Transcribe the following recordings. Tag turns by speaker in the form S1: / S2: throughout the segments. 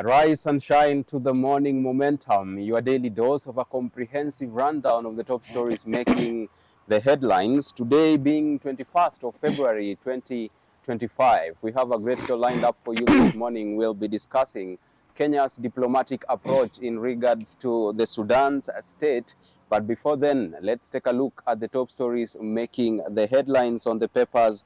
S1: Rise and shine to the morning momentum, your daily dose of a comprehensive rundown of the top stories making the headlines. Today being 21st of February 2025. We have a great show lined up for you this morning. We'll be discussing Kenya's diplomatic approach in regards to the Sudan's state. But before then, let's take a look at the top stories making the headlines on the papers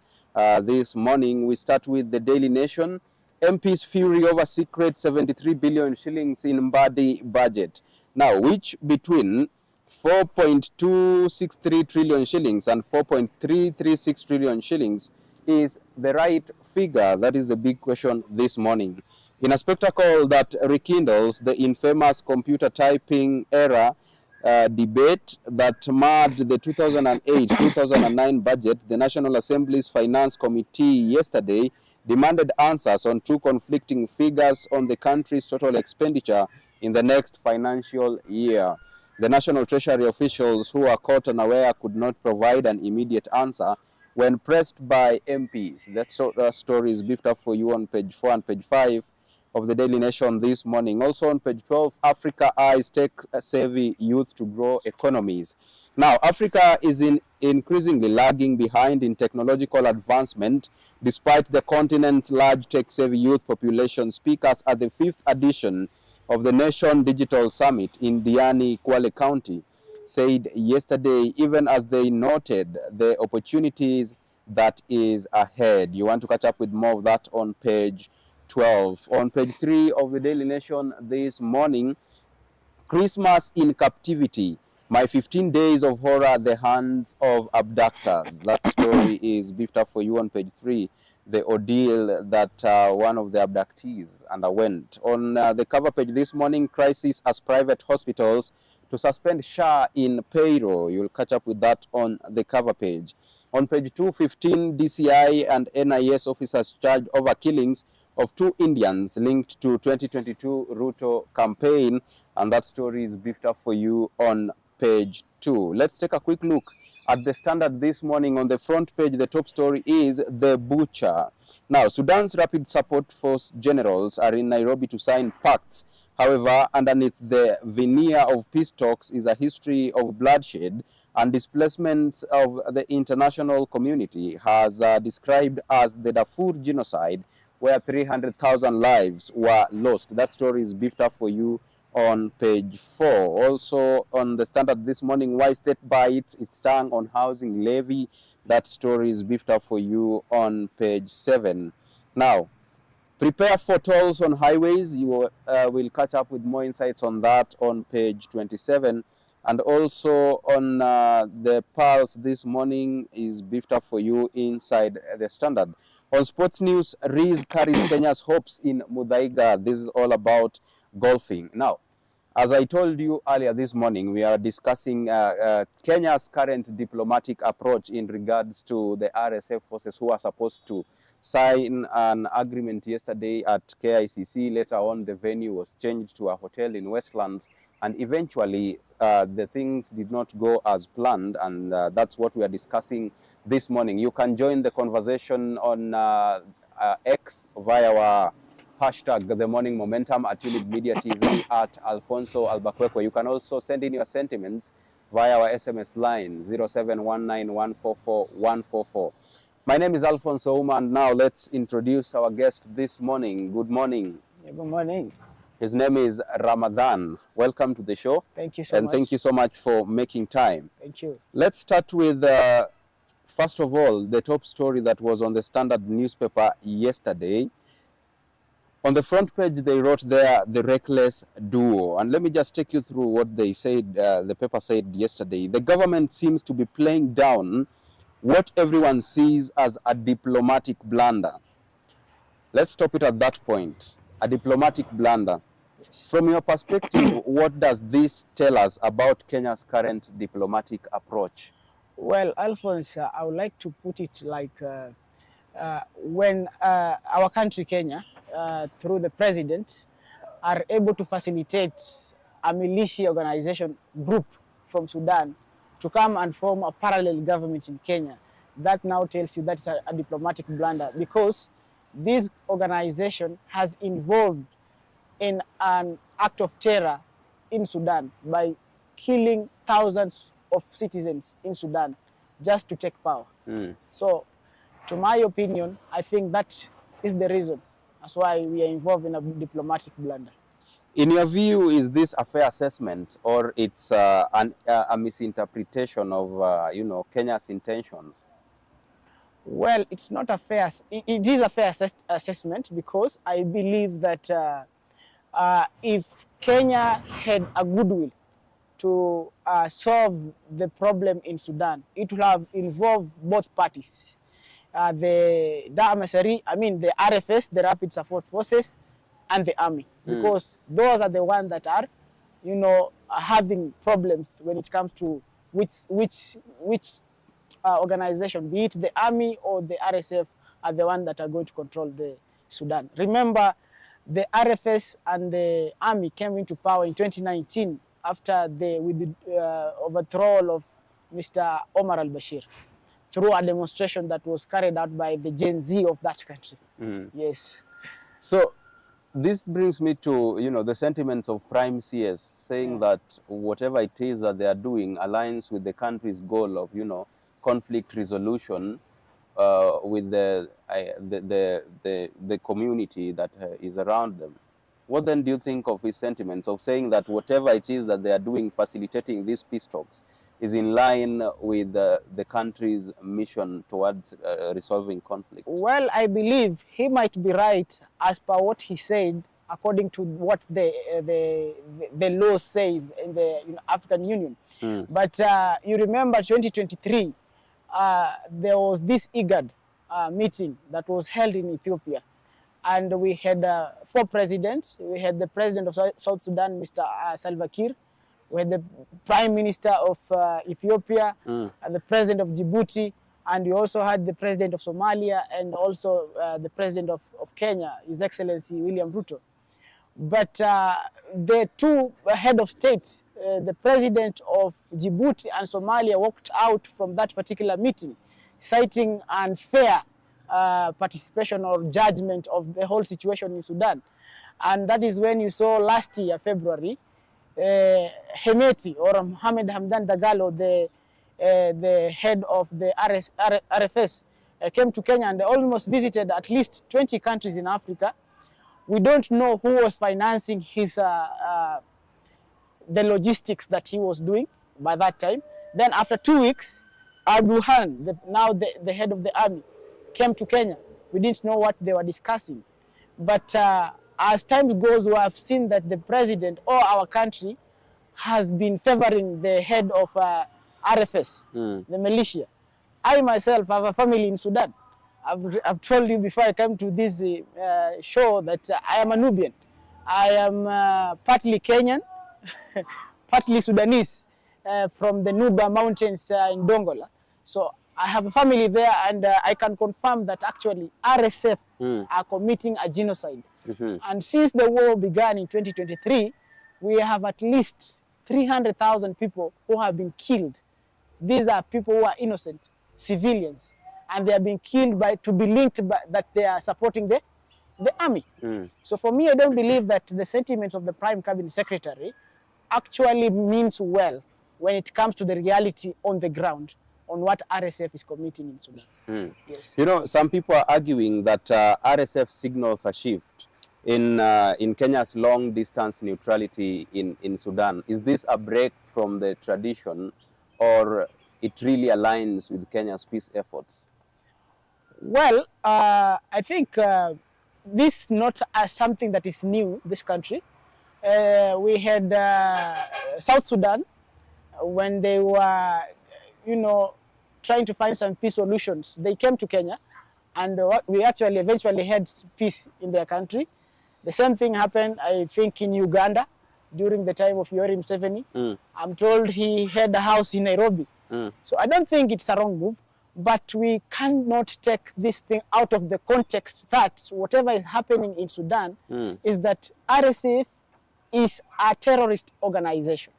S1: this morning. We start with the Daily Nation. MP's fury over secret 73 billion shillings in Mbadi budget. Now, which between 4.263 trillion shillings and 4.336 trillion shillings is the right figure? That is the big question this morning. In a spectacle that rekindles the infamous computer typing era debate that marred the 2008-2009 budget, the National Assembly's Finance Committee yesterday demanded answers on two conflicting figures on the country's total expenditure in the next financial year. The National Treasury officials who are caught unaware could not provide an immediate answer when pressed by MPs. That story is beefed up for you on page 4 and page 5 of the Daily Nation this morning. Also on page 12, Africa eyes tech-savvy youth to grow economies. Now, Africa is increasingly lagging behind in technological advancement, despite the continent's large tech-savvy youth population. Speakers at the 5th edition of the Nation Digital Summit in Diani, Kwale County, said yesterday, even as they noted the opportunities that is ahead. You want to catch up with more of that on page 12. On page 3 of the Daily Nation this morning, Christmas in captivity. My 15 days of horror at the hands of abductors. That story is beefed up for you on page 3. The ordeal that one of the abductees underwent. On the cover page this morning, crisis as private hospitals to suspend SHA in payroll. You'll catch up with that on the cover page. On page 215, DCI and NIS officers charged over killings of 2 Indians linked to 2022 Ruto campaign, and that story is beefed up for you on page 2. Let's take a quick look at the Standard this morning. On the front page, the top story is the butcher. Now, Sudan's Rapid Support Force generals are in Nairobi to sign pacts. However, underneath the veneer of peace talks is a history of bloodshed and displacements of the international community has described as the Darfur genocide, where 300,000 lives were lost. That story is beefed up for you on page 4. Also on the Standard this morning, why state bites its tongue on housing levy. That story is beefed up for you on page 7. Now, prepare for tolls on highways. You will catch up with more insights on that on page 27. And also on the Pulse this morning is beefed up for you inside the Standard. On sports news, Riz carries Kenya's hopes in Muthaiga. This is all about golfing. Now, as I told you earlier this morning, we are discussing Kenya's current diplomatic approach in regards to the RSF forces who are supposed to sign an agreement yesterday at KICC. Later on, the venue was changed to a hotel in Westlands, and eventually the things did not go as planned, and that's what we are discussing this morning. You can join the conversation on X via our hashtag The Morning Momentum at Younib Media TV at Alfonsoh Albakwekwe. You can also send in your sentiments via our SMS line 0719144144. My name is Alfonsoh Ouma, and now let's introduce our guest this morning. Good morning.
S2: Yeah, good morning.
S1: His name is Ramadan. Welcome to the show.
S2: Thank you so much.
S1: And thank you so much for making time.
S2: Thank you.
S1: Let's start with, first of all, the top story that was on the Standard newspaper yesterday. On the front page, they wrote there, the reckless duo. And let me just take you through what they said, the paper said yesterday. The government seems to be playing down what everyone sees as a diplomatic blunder. Let's stop it at that point. A diplomatic blunder. Yes. From your perspective, what does this tell us about Kenya's current diplomatic approach?
S2: Well, Alfonso, I would like to put it like when our country, Kenya, through the president, are able to facilitate a militia organization group from Sudan to come and form a parallel government in Kenya. That now tells you that's a diplomatic blunder, because this organization has involved in an act of terror in Sudan by killing thousands of citizens in Sudan just to take power. So, to my opinion, I think that is the reason. That's why we are involved in a diplomatic blunder.
S1: In your view, is this a fair assessment, or it's a misinterpretation of Kenya's intentions?
S2: Well, it's not a fair. It is a fair assessment, because I believe that if Kenya had a goodwill to solve the problem in Sudan, it will have involved both parties. The RFS, the Rapid Support Forces, and the army, because those are the ones that are, having problems when it comes to which organization, be it the army or the RSF, are the ones that are going to control the Sudan. Remember, the RFS and the army came into power in 2019 after the overthrow of Mr. Omar al-Bashir, through a demonstration that was carried out by the Gen Z of that country. Yes.
S1: So this brings me to, the sentiments of Prime CS saying that whatever it is that they are doing aligns with the country's goal of, conflict resolution with the community that is around them. What then do you think of his sentiments of saying that whatever it is that they are doing, facilitating these peace talks, is in line with the country's mission towards resolving conflict?
S2: Well, I believe he might be right as per what he said, according to what the law says in the African Union. But you remember 2023, there was this IGAD meeting that was held in Ethiopia. And we had 4 presidents. We had the president of South Sudan, Mr. Salva Kiir. We had the prime minister of Ethiopia, and the president of Djibouti, and we also had the president of Somalia, and also the president of Kenya, His Excellency William Ruto. But the 2 head of state, the president of Djibouti and Somalia, walked out from that particular meeting, citing unfair participation or judgment of the whole situation in Sudan. And that is when you saw last year, February, Hemeti, or Mohamed Hamdan Dagalo, the head of the RFS, came to Kenya and almost visited at least 20 countries in Africa. We don't know who was financing his the logistics that he was doing by that time. Then after 2 weeks, Al-Burhan, now the head of the army, came to Kenya. We didn't know what they were discussing. But as time goes, we have seen that the president or our country has been favoring the head of RFS, the militia. I myself have a family in Sudan. I've told you before I came to this show that I am a Nubian. I am partly Kenyan, partly Sudanese, from the Nuba Mountains in Dongola. So I have a family there, and I can confirm that actually RSF are committing a genocide. And since the war began in 2023, we have at least 300,000 people who have been killed. These are people who are innocent, civilians, and they are being killed to be linked that they are supporting the army. So for me, I don't believe that the sentiments of the Prime Cabinet Secretary actually means well when it comes to the reality on the ground on what RSF is committing in Sudan. Yes.
S1: Some people are arguing that RSF signals a shift in Kenya's long-distance neutrality in Sudan. Is this a break from the tradition, or it really aligns with Kenya's peace efforts?
S2: Well, I think this is not something that is new, this country. We had South Sudan, when they were, trying to find some peace solutions. They came to Kenya, and we actually eventually had peace in their country. The same thing happened, I think, in Uganda during the time of Yoweri Museveni. I'm told he had a house in Nairobi. So I don't think it's a wrong move, but we cannot take this thing out of the context that whatever is happening in Sudan is that RSF is a terrorist organization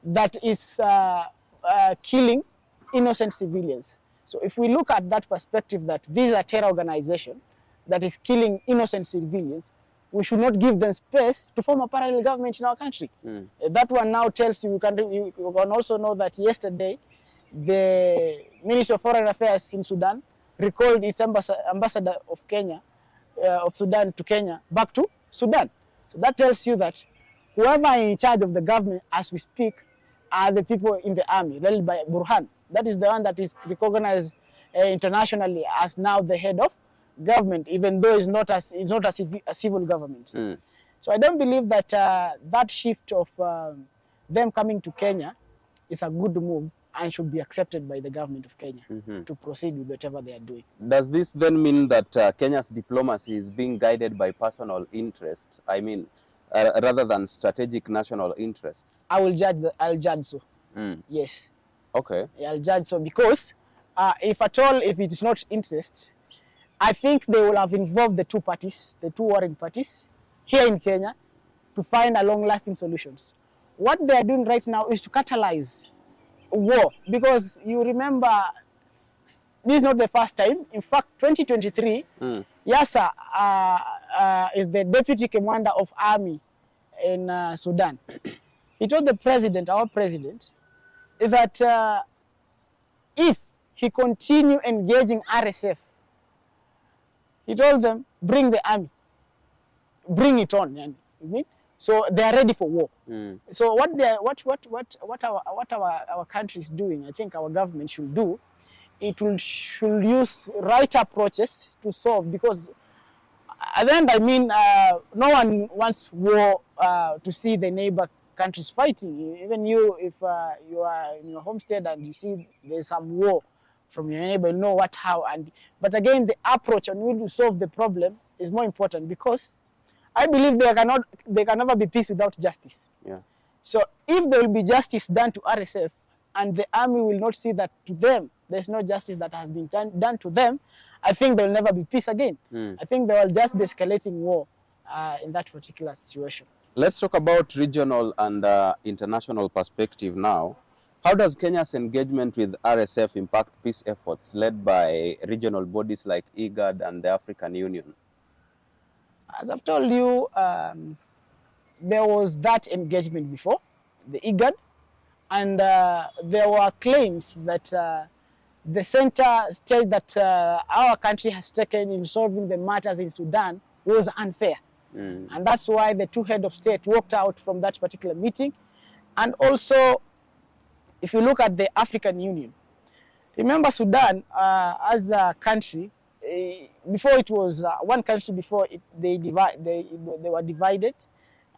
S2: that is killing innocent civilians. So if we look at that perspective, that this is a terror organization that is killing innocent civilians, we should not give them space to form a parallel government in our country. That one now tells you, you can also know that yesterday, the Minister of Foreign Affairs in Sudan recalled its ambassador of Kenya, of Sudan to Kenya, back to Sudan. So that tells you that whoever is in charge of the government as we speak are the people in the army, led by Burhan. That is the one that is recognized internationally as now the head of government, even though it's not a civil government. So I don't believe that that shift of them coming to Kenya is a good move and should be accepted by the government of Kenya to proceed with whatever they are doing.
S1: Does this then mean that Kenya's diplomacy is being guided by personal interest? I mean, rather than strategic national interests?
S2: I'll judge so. Yes.
S1: Okay.
S2: I'll judge so because if it is not interest, I think they will have involved the two warring parties here in Kenya to find a long-lasting solutions. What they are doing right now is to catalyze war, because you remember this is not the first time. In fact, 2023, Yasser is the deputy commander of army in Sudan. He told the president, our president, that if he continue engaging RSF, he told them, bring the army, bring it on. You mean? So they are ready for war. So what our country is doing, I think our government should do, should use right approaches to solve, because at the end, I mean, no one wants war to see the neighbor countries fighting. Even you, if you are in your homestead and you see there's some war from your neighbor, you know but again, the approach on which to solve the problem is more important, because I believe there can never be peace without justice.
S1: Yeah.
S2: So if there will be justice done to RSF and the army will not see that to them there's no justice that has been done to them, I think there will never be peace again. I think there will just be escalating war in that particular situation.
S1: Let's talk about regional and international perspective now. How does Kenya's engagement with RSF impact peace efforts led by regional bodies like IGAD and the African Union?
S2: As I've told you, there was that engagement before, the IGAD, and there were claims that the center stated that our country has taken in solving the matters in Sudan was unfair. And that's why the two heads of state walked out from that particular meeting. And also, if you look at the African Union, remember Sudan as a country, before it was one country, before they were divided.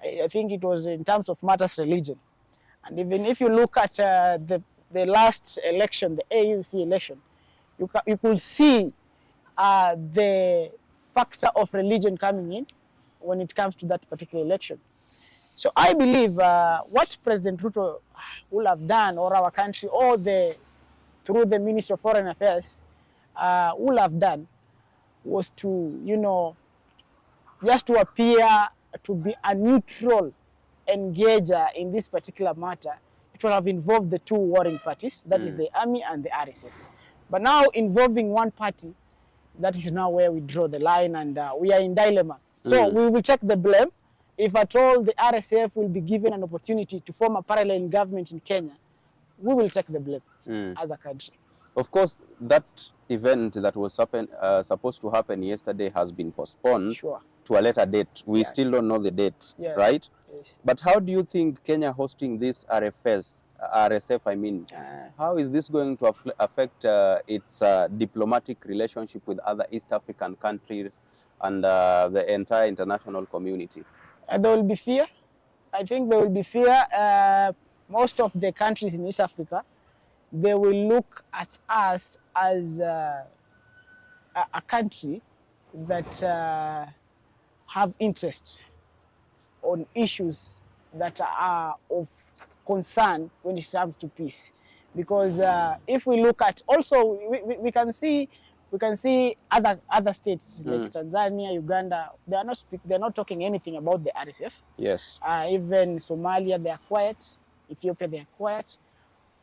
S2: I think it was in terms of matters religion. And even if you look at the last election, the AUC election, you could see the factor of religion coming in when it comes to that particular election. So I believe what President Ruto will have done, or our country, or through the Minister of Foreign Affairs will have done, was to, just to appear to be a neutral engager in this particular matter. It will have involved the two warring parties, that is the army and the RSF. But now involving one party, that is now where we draw the line, and we are in dilemma. So we will take the blame. If at all the RSF will be given an opportunity to form a parallel government in Kenya, we will take the blame as a country.
S1: Of course, that event that was supposed to happen yesterday has been postponed to a later date. We still don't know the date, right?
S2: Yes.
S1: But how do you think Kenya hosting this RSF, I mean, how is this going to affect its diplomatic relationship with other East African countries and the entire international community?
S2: There will be fear. I think there will be fear. Most of the countries in East Africa, they will look at us as a country that have interests on issues that are of concern when it comes to peace. Because if we look at, also we can see other states like Tanzania, Uganda, they're not talking anything about the RSF.
S1: Yes.
S2: Even Somalia, they are quiet. Ethiopia, they are quiet.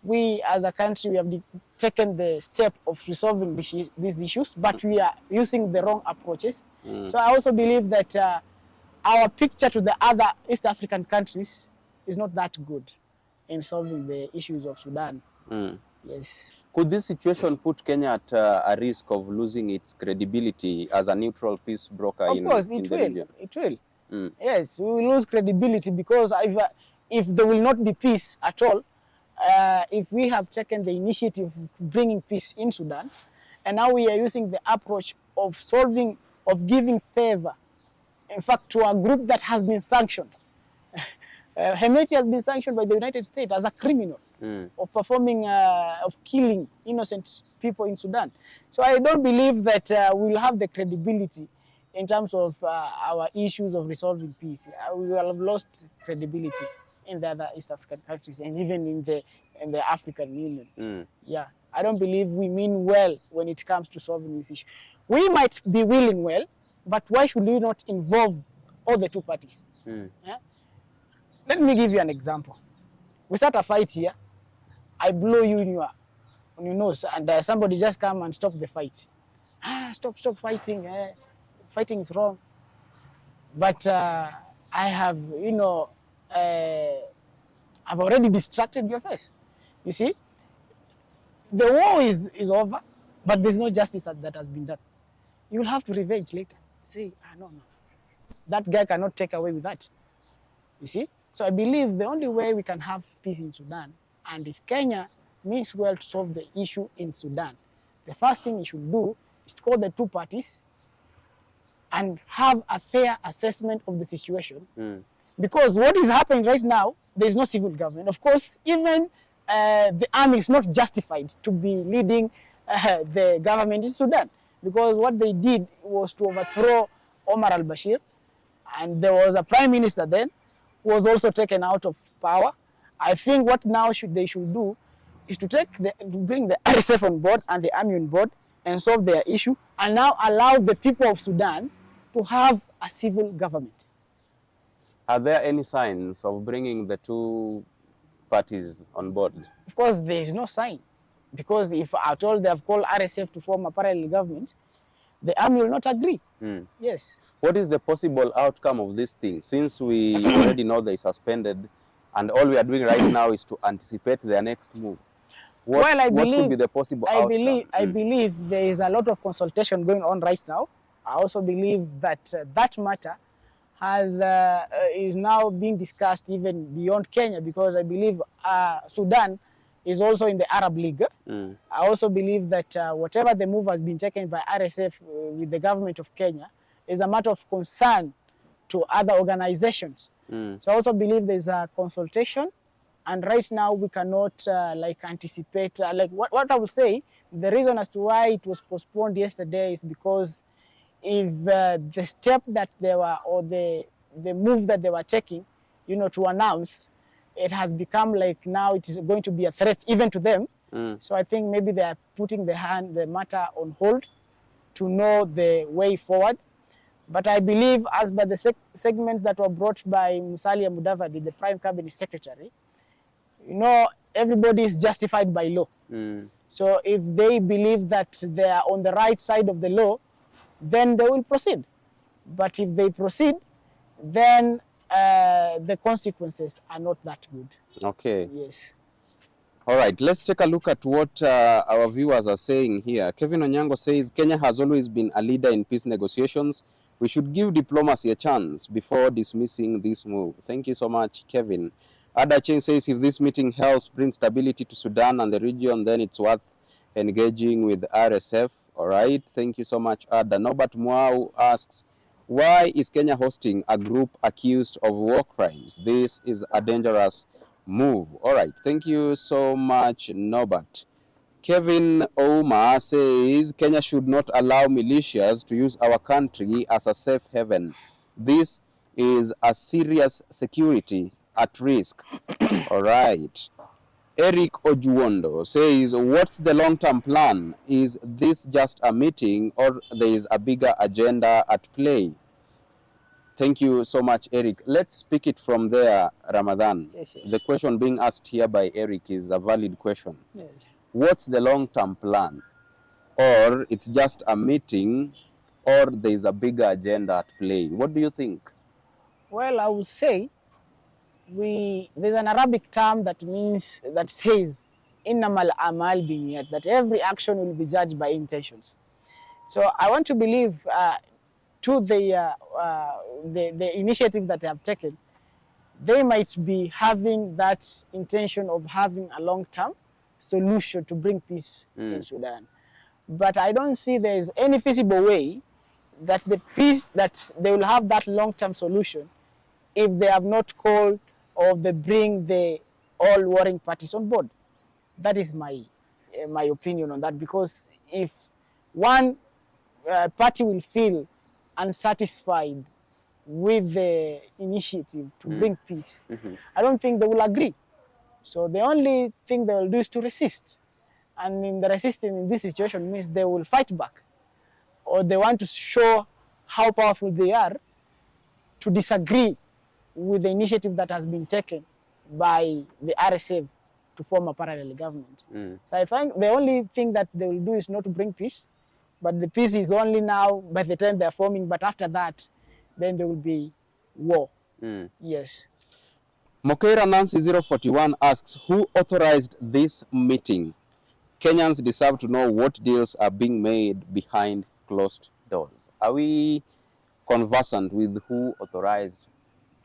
S2: We as a country, we have taken the step of resolving these issues, but we are using the wrong approaches. So I also believe that our picture to the other East African countries is not that good in solving the issues of Sudan. Yes.
S1: Could this situation put Kenya at a risk of losing its credibility as a neutral peace broker
S2: Of course,
S1: in
S2: it
S1: the
S2: will.
S1: region?
S2: It will. Yes, we will lose credibility because if there will not be peace at all, if we have taken the initiative of bringing peace in Sudan, and now we are using the approach of giving favor, in fact, to a group that has been sanctioned. Hemeti has been sanctioned by the United States as a criminal of performing, of killing innocent people in Sudan. So I don't believe that we'll have the credibility in terms of our issues of resolving peace. We will have lost credibility in the other East African countries and even in the African Union. Yeah, I don't believe we mean well when it comes to solving this issue. We might be willing well, but why should we not involve all the two parties? Yeah? Let me give you an example. We start a fight here, I blow you on your nose, and somebody just come and stop the fight. Stop fighting. Fighting is wrong. But I have, I've already distracted your face. You see, the war is over, but there's no justice that has been done. You'll have to revenge later. Say, no. That guy cannot take away with that. You see? So I believe the only way we can have peace in Sudan, and if Kenya means well to solve the issue in Sudan, the first thing we should do is to call the two parties and have a fair assessment of the situation. Because what is happening right now, there is no civil government. Of course, even the army is not justified to be leading the government in Sudan, because what they did was to overthrow Omar al-Bashir, and there was a prime minister then who was also taken out of power. I think what now they should do is to bring the RSF on board and the army on board and solve their issue, and now allow the people of Sudan to have a civil government.
S1: Are there any signs of bringing the two parties on board?
S2: Of course, there is no sign, because if at all they have called RSF to form a parallel government, the army will not agree. Yes.
S1: What is the possible outcome of this thing, since we already know they suspended, and all we are doing right now is to anticipate their next move? What could be the possible outcome?
S2: I believe there is a lot of consultation going on right now. I also believe that that matter is now being discussed even beyond Kenya, because I believe Sudan is also in the Arab League. I also believe that whatever the move has been taken by RSF with the government of Kenya is a matter of concern to other organizations. So I also believe there's a consultation, and right now we cannot anticipate. What I would say, the reason as to why it was postponed yesterday is because if the step that they were, or the move that they were taking, to announce, it has become like now it is going to be a threat even to them. So I think maybe they are putting the matter on hold to know the way forward. But I believe, as by the segments that were brought by Musalia Mudavadi, the Prime Cabinet Secretary, everybody is justified by law. So if they believe that they are on the right side of the law, then they will proceed. But if they proceed, then the consequences are not that good.
S1: Okay.
S2: Yes.
S1: All right, let's take a look at what our viewers are saying here. Kevin Onyango says, Kenya has always been a leader in peace negotiations. We should give diplomacy a chance before dismissing this move. Thank you so much, Kevin. Ada Cheng says, if this meeting helps bring stability to Sudan and the region, then it's worth engaging with RSF. All right, thank you so much, Ada. Norbert Mwau asks, why is Kenya hosting a group accused of war crimes? This is a dangerous move. All right, thank you so much, Norbert. Kevin Ouma says, Kenya should not allow militias to use our country as a safe haven. This is a serious security at risk. All right. Eric Ojuondo says, what's the long-term plan? Is this just a meeting, or there is a bigger agenda at play? Thank you so much, Eric. Let's pick it from there, Ramadan.
S2: Yes.
S1: The question being asked here by Eric is a valid question.
S2: Yes.
S1: What's the long-term plan? Or it's just a meeting, or there is a bigger agenda at play? What do you think?
S2: Well, I would say there's an Arabic term that says innamal amal binniyat, that every action will be judged by intentions. So I want to believe to the initiative that they have taken, they might be having that intention of having a long-term solution to bring peace in Sudan. But I don't see there is any feasible way that they will have that long-term solution if they have not called or they bring the all warring parties on board. That is my opinion on that, because if one party will feel unsatisfied with the initiative to bring peace, I don't think they will agree. So the only thing they will do is to resist. And in the resisting in this situation means they will fight back, or they want to show how powerful they are to disagree with the initiative that has been taken by the RSF to form a parallel government. So I think the only thing that they will do is not to bring peace, but the peace is only now by the time they are forming, but after that, then there will be war. Yes.
S1: Mokeira Nancy 041 asks, who authorized this meeting? Kenyans deserve to know what deals are being made behind closed doors. Are we conversant with who authorized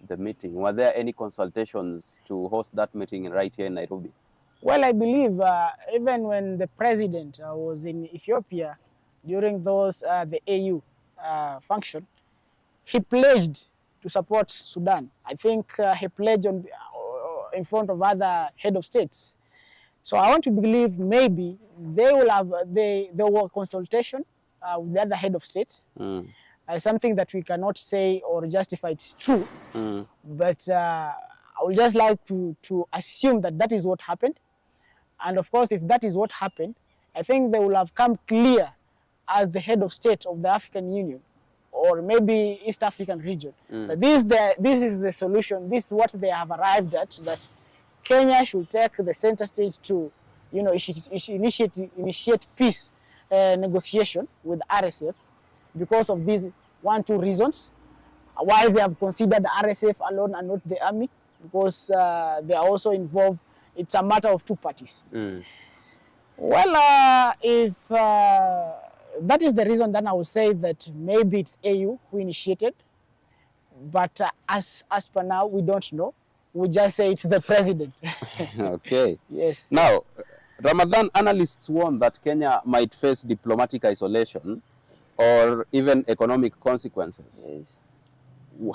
S1: the meeting? Were there any consultations to host that meeting right here in Nairobi?
S2: Well, I believe even when the president was in Ethiopia during the AU function, he pledged to support Sudan. I think he pledged in front of other head of states. So I want to believe maybe they will have there were consultation with the other head of states. Something that we cannot say or justify it's true, but I would just like to assume that that is what happened. And of course, if that is what happened, I think they will have come clear as the head of state of the African Union or maybe East African region. That this is the solution, this is what they have arrived at, that Kenya should take the center stage to, initiate peace negotiation with RSF because of these 1-2 reasons. Why they have considered the RSF alone and not the army, because they are also involved. It's a matter of two parties. Well, if that is the reason, then I would say that maybe it's AU who initiated, but as per now, we don't know. We just say it's the president.
S1: Okay.
S2: Yes.
S1: Now, Ramadan analysts warn that Kenya might face diplomatic isolation or even economic consequences.
S2: Yes.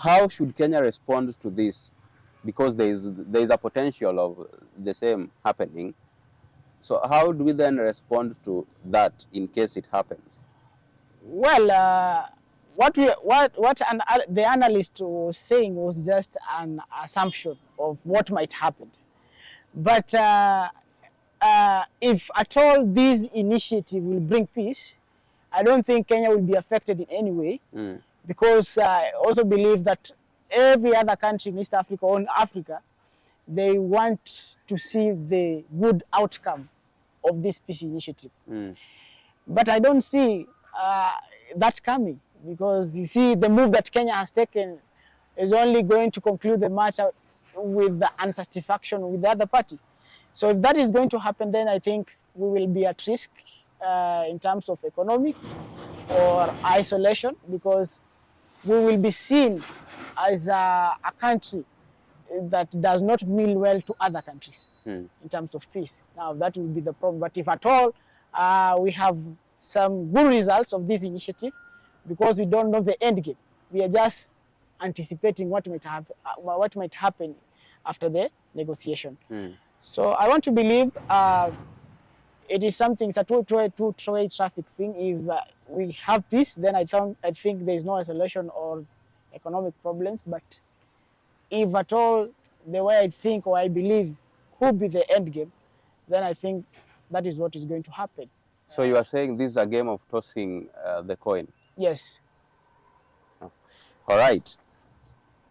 S1: How should Kenya respond to this? Because there is a potential of the same happening. So how do we then respond to that in case it happens?
S2: Well, the analyst was saying was just an assumption of what might happen. But if at all this initiative will bring peace, I don't think Kenya will be affected in any way, because I also believe that every other country in East Africa or in Africa, they want to see the good outcome of this peace initiative. But I don't see that coming, because you see the move that Kenya has taken is only going to conclude the matter with the unsatisfaction with the other party. So if that is going to happen, then I think we will be at risk in terms of economic or isolation, because we will be seen as a country that does not mean well to other countries in terms of peace. Now that will be the problem. But if at all we have some good results of this initiative, because we don't know the end game, we are just anticipating what might happen after the negotiation. So I want to believe it is something, it's a two-way traffic thing. If we have peace, then I think there is no isolation or economic problems. But if at all the way I think or I believe could be the end game, then I think that is what is going to happen.
S1: So you are saying this is a game of tossing the coin?
S2: Yes.
S1: All right.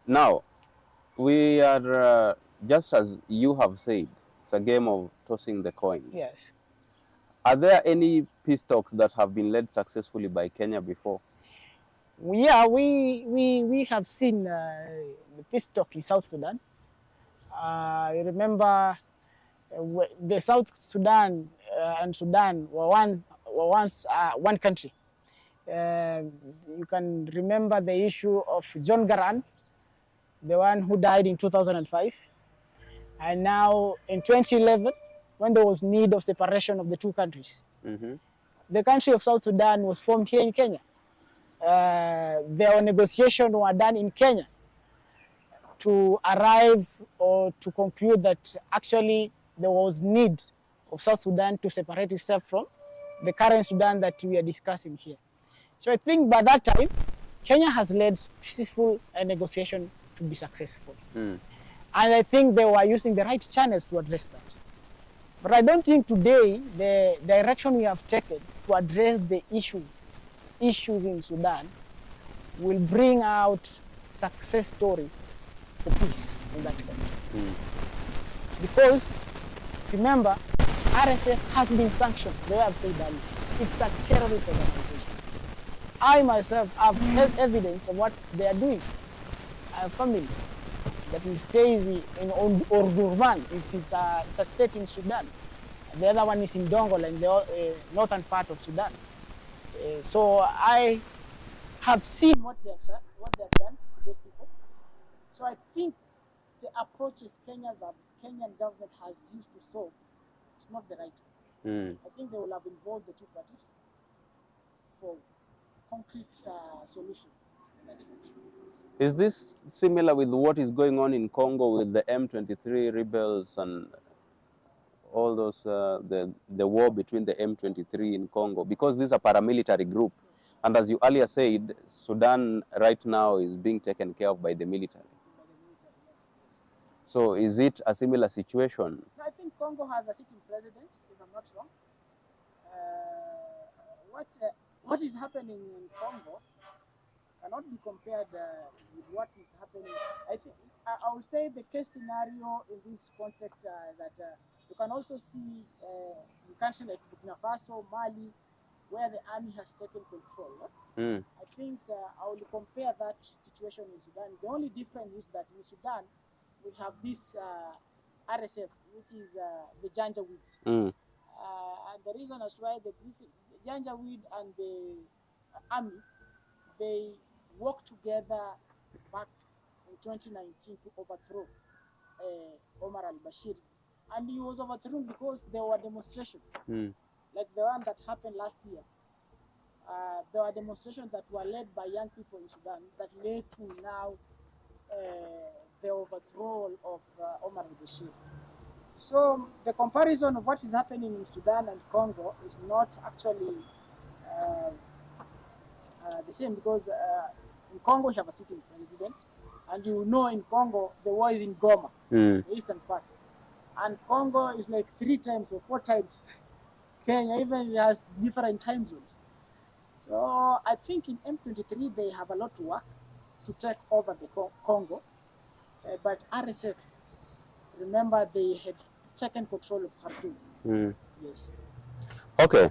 S1: Now, we are, just as you have said, it's a game of tossing the coins.
S2: Yes.
S1: Are there any peace talks that have been led successfully by Kenya before?
S2: Yeah, we have seen the peace talk in South Sudan. You remember the South Sudan and Sudan were once one country. You can remember the issue of John Garang, the one who died in 2005. And now in 2011, when there was need of separation of the two countries, the country of South Sudan was formed here in Kenya. Their negotiations were done in Kenya to arrive or to conclude that actually there was need of South Sudan to separate itself from the current Sudan that we are discussing here. So I think by that time, Kenya has led peaceful negotiation to be successful. And I think they were using the right channels to address that. But I don't think today the direction we have taken to address the issues in Sudan will bring out success story for peace in that country. Because remember, RSF has been sanctioned, the way I've said earlier. It's a terrorist organization. I myself have evidence of what they are doing. I have family that stays in Ordurman. It's a state in Sudan. The other one is in Dongola, in the northern part of Sudan. So I have seen what they have done to those people. So I think the approaches Kenyan government has used to solve is not the right one. I think they will have involved the two parties for concrete solution in that country.
S1: Is this similar with what is going on in Congo with the M23 rebels and all those, the war between the M23 in Congo? Because this is a paramilitary group.
S2: Yes.
S1: And as you earlier said, Sudan right now is being taken care of by the military.
S2: Yes.
S1: So is it a similar situation?
S2: I think Congo has a sitting president, if I'm not wrong. What is happening in Congo cannot be compared with what is happening. I think I would say the case scenario in this context that you can also see in countries like Burkina Faso, Mali, where the army has taken control. I think I will compare that situation in Sudan. The only difference is that in Sudan we have this RSF, which is the Janjaweed. And the reason as to why the Janjaweed and the army, they worked together back in 2019 to overthrow Omar al-Bashir. And he was overthrown because there were demonstrations, like the one that happened last year. There were demonstrations that were led by young people in Sudan that led to now the overthrow of Omar al-Bashir. So the comparison of what is happening in Sudan and Congo is not actually the same, because in Congo you have a sitting president, and you know in Congo the war is in Goma, the eastern part, and Congo is like 3 times or 4 times Kenya, even it has different time zones. So I think in M23 they have a lot to work to take over the Congo, but RSF, remember, they had taken control of Khartoum. Yes.
S1: Okay.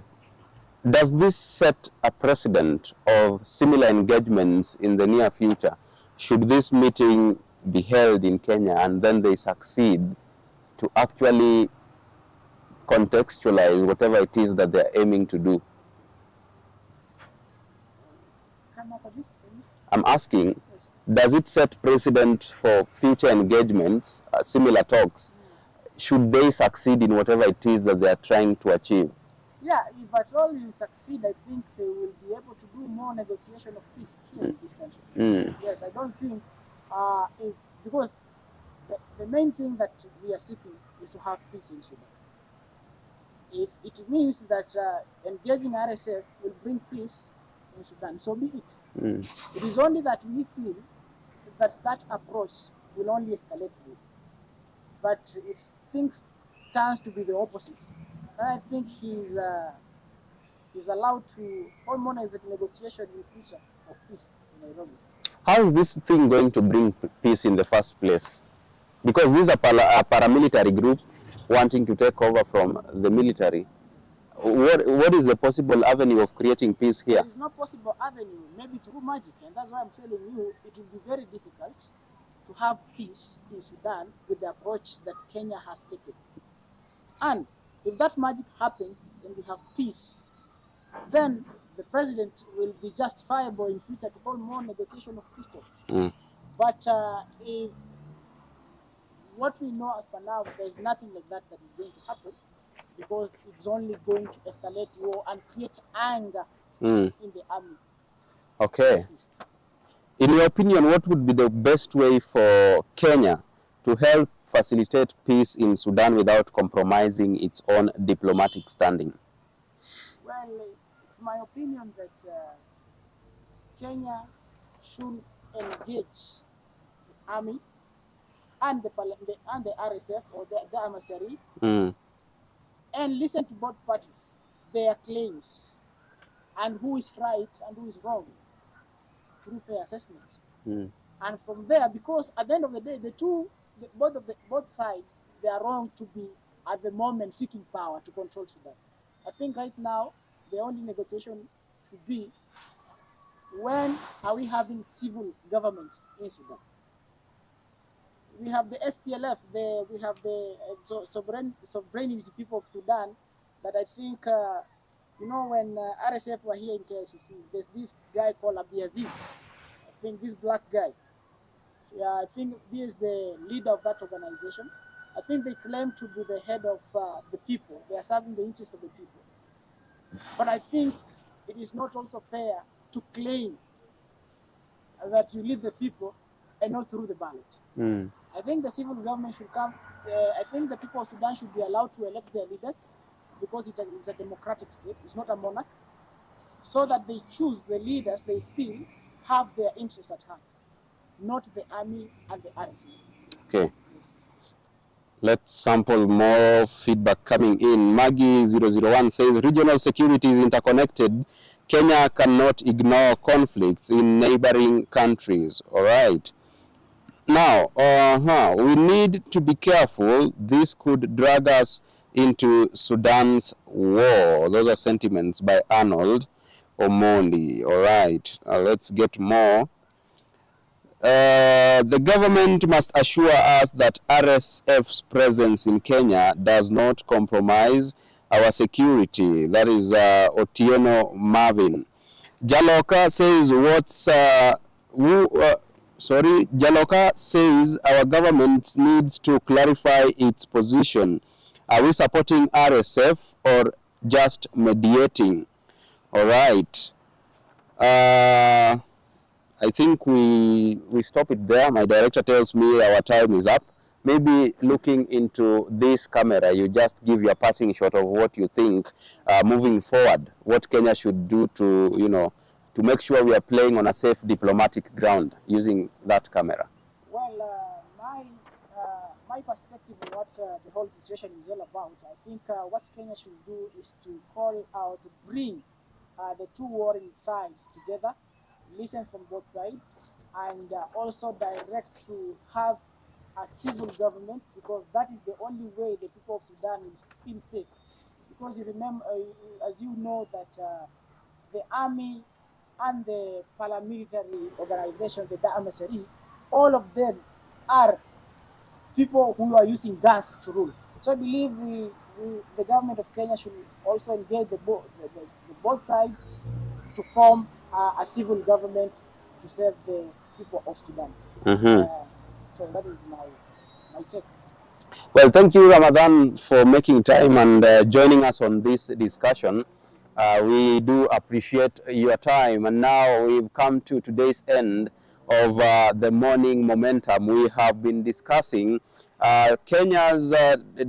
S1: Does this set a precedent of similar engagements in the near future? Should this meeting be held in Kenya and then they succeed to actually contextualize whatever it is that they're aiming to do? I'm asking, does it set precedent for future engagements, similar talks? Should they succeed in whatever it is that they are trying to achieve?
S2: Yeah, if at all you succeed, I think they will be able to do more negotiation of peace here in this country. Yes, I don't think, because the main thing that we are seeking is to have peace in Sudan. If it means that engaging RSF will bring peace in Sudan, so be it. It is only that we feel that approach will only escalate with. But if things turns to be the opposite, I think he's allowed to harmonize the negotiation in the future of peace in Nairobi.
S1: How is this thing going to bring peace in the first place? Because this is a paramilitary group wanting to take over from the military. what is the possible avenue of creating peace here?
S2: There is no possible avenue, maybe through magic, and that's why I'm telling you it will be very difficult to have peace in Sudan with the approach that Kenya has taken. And if that magic happens and we have peace, then the president will be justifiable in future to call more negotiation of peace talks. But if what we know as per now, there is nothing like that that is going to happen, because it's only going to escalate war and create anger in the army.
S1: Okay. In your opinion, what would be the best way for Kenya to help facilitate peace in Sudan without compromising its own diplomatic standing?
S2: Well, it's my opinion that Kenya should engage the army and the RSF or the emissary and listen to both parties, their claims, and who is right and who is wrong through fair assessment. And from there, because at the end of the day, both sides, they are wrong to be at the moment seeking power to control Sudan. I think right now the only negotiation should be, when are we having civil government in Sudan? We have the SPLF, we have the sovereignty people of Sudan, that I think, you know, when RSF were here in KICC, there's this guy called Abiy Aziz. I think this black guy, I think he is the leader of that organization. I think they claim to be the head of the people. They are serving the interests of the people. But I think it is not also fair to claim that you lead the people and not through the ballot. I think the civil government should come. I think the people of Sudan should be allowed to elect their leaders, because it is a democratic state, it's not a monarch, so that they choose the leaders they feel have their interests at heart, not the army and the RSF.
S1: Okay. Yes. Let's sample more feedback coming in. Maggie001 says, regional security is interconnected. Kenya cannot ignore conflicts in neighboring countries. All right. Now, we need to be careful. This could drag us into Sudan's war. Those are sentiments by Arnold Omondi. All right, let's get more. The government must assure us that RSF's presence in Kenya does not compromise our security. That is Otieno Marvin. Jaloka says, Jaloka says our government needs to clarify its position. Are we supporting RSF or just mediating? All right. I think we stop it there. My director tells me our time is up. Maybe looking into this camera, you just give your parting shot of what you think moving forward, what Kenya should do to, you know, to make sure we are playing on a safe diplomatic ground using that camera.
S2: Well, my perspective on what the whole situation is all about, I think what Kenya should do is to call out, to bring the two warring sides together, listen from both sides, and also direct to have a civil government, because that is the only way the people of Sudan will feel safe. Because you remember, as you know, that the army and the paramilitary organization, the emissary, all of them are people who are using gas to rule. So I believe the government of Kenya should also engage both sides to form a civil government to serve the people of Sudan. So that is my take.
S1: Well, thank you, Ramadan, for making time and joining us on this discussion. We do appreciate your time, and now we've come to today's end of the morning momentum. We have been discussing Kenya's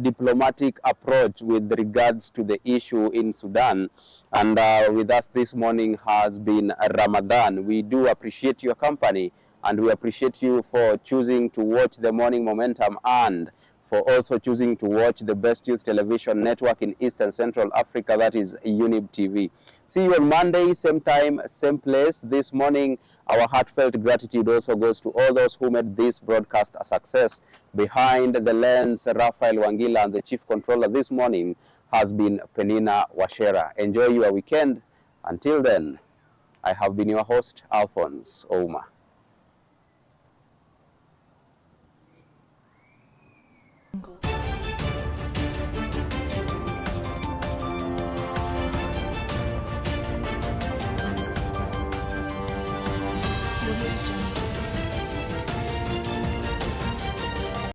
S1: diplomatic approach with regards to the issue in Sudan, and with us this morning has been Ramadan. We do appreciate your company, and we appreciate you for choosing to watch the morning momentum and for also choosing to watch the best youth television network in Eastern Central Africa, that is Younib TV. See you on Monday, same time, same place. This morning, our heartfelt gratitude also goes to all those who made this broadcast a success. Behind the lens, Raphael, Wangila, and the Chief Controller this morning has been Peninah Wachera. Enjoy your weekend. Until then, I have been your host, Alfonsoh Ouma.